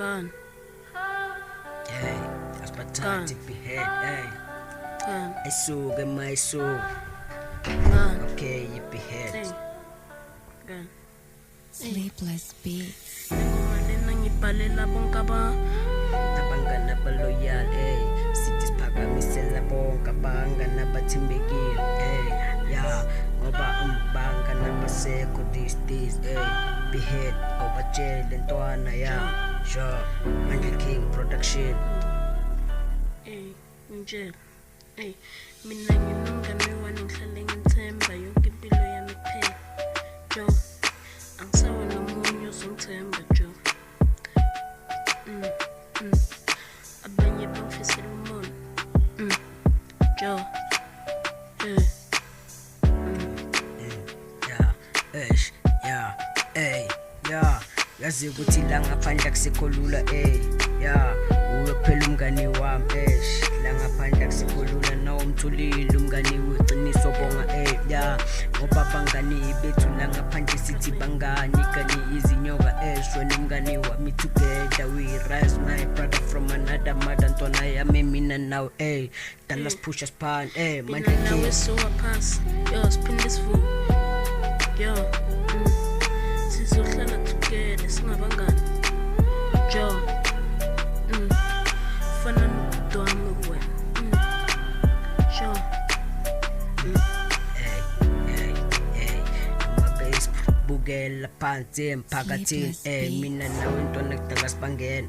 Gun. Hey, asiphathathi behead, hey. Gun. Ayisuke mayisuke. Gun. Okay, behead. Gun. Sleepless beats. Ngoma ngibhalela bonke Abangana baloyal, hey. Sithi siphakamisela bonke abangana bathembekile, hey. Yeah, ngoba umbanga nabasekho these days, hey. Behead awubatshele ntwana, yeah. Sure, Mandla King production. Nje. Mina nginomngane wami ngihlale ngithemba yonke impilo yami kuphela. Jo. Angisawa nomunye ozongithemba Jo. Abanye bangifisela umono. Jo. Yazi ukuthi la ngaphandle akusekho lula, yeah. Uwe kuphela umngane wami, la ngaphandle akusekho lula nawumthulile umngane weqiniso bonga, yeah. Ngoba bangani bethu la ngaphandle sithi bangani kani izinyoka, wena umngane wami together we rise, my brother from another mother, ntwana yami mina nawe, dala sipusha span, Mandla Mina nawe King. siwaphansi. Yo, siphinde sivuke. Yo. Sizohlala together singabangani. Jo. Fana nokudwami wena. Jo. Bukela phansi emphakathini, mina nawe ntwana kudala sibangene,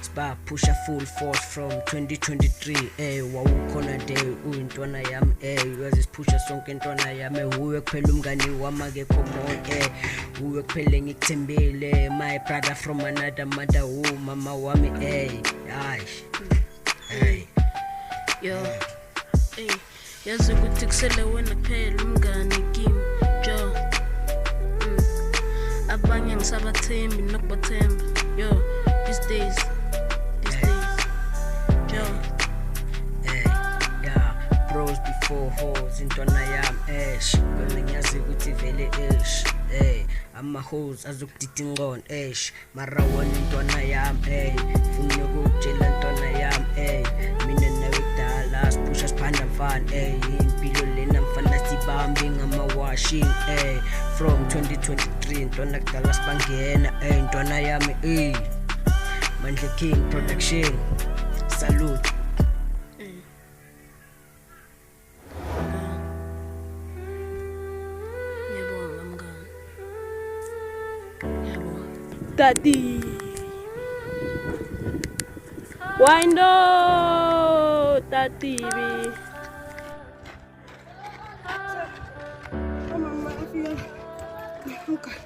sibaphusha full force from 2023, wawukhona nje uyintwana yami, uyazi siphusha sonke ntwana yami, uwe kuphela umngane wami akekho more, uwe kuphela ngikuthembile, my brother from another mother, mama wami, Yo. Yazi ukuthi kusele wena kuphela umngane kimi. Jo. Abanye ngisabathembi nokubathemba. Yo, these days. Jo. Yeah, bros before hoes intwana yami, wena ngiyazi ukuthi vele, ama-hoes azokudida ingqondo, mara wona intwana yami, funa ukukutshela ntwana yami, mina nawe kudala siphusha siphanda mfana, impilo lena mfana sibambe ngama-washing, from 2023 ntwana kudala sibangena, ntwana yami, Mandla King production. Salute. Ngiyabonga mngani. Ngiyabonga. Daddy. Windo, Daddy. Mama, I feel. Okay.